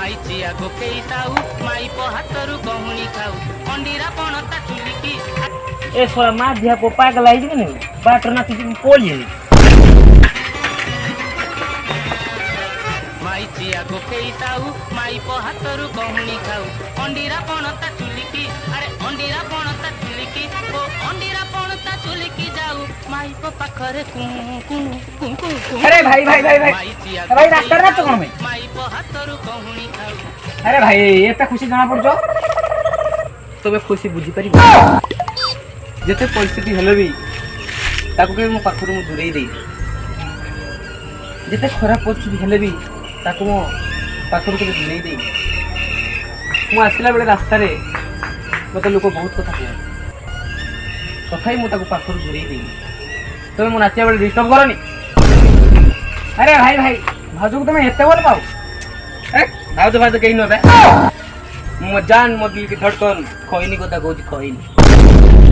माइचिया गोकेई साउ माई को हाथरू गहुणी खाऊ अंडीरा पणता चुलिकी ए सोला मा दिया को पागल आई कि नहीं बाटर ना तुझे पोली माइचिया गोकेई साउ माई को हाथरू गहुणी खाऊ अंडीरा पणता चुलिकी अरे अंडीरा पणता चुलिकी ओ अंडीरा पणता चुलिकी जाऊ माई को पाखरे कु कु कु कु अरे भाई भाई भाई भाई भाई रास्ता ना तो कौन में माई को हाथरू गहुणी खाऊ अरे भाई एता खुशी जाना पड़जो तबे खुशी बुझी पारी जते परिस्थिति हेले भी ताको के मो पाखरु मु दूरेई देई जते खराब परिस्थिति हेले भी ताको मो पाखरु के दूरेई देई मु आसिला बेले रास्ता रे मते लोक बहुत कथा कहै तथाई मु ताको पाखरु दूरेई देई तबे मु नाचिया बेले डिस्टर्ब करनी अरे भाई भाई भाजू तुम एते बोल पाओ ए भाजू भाजू कहीं न बे मो जान मो दिल की धड़कन खोइनी को ता कोजी खोइनी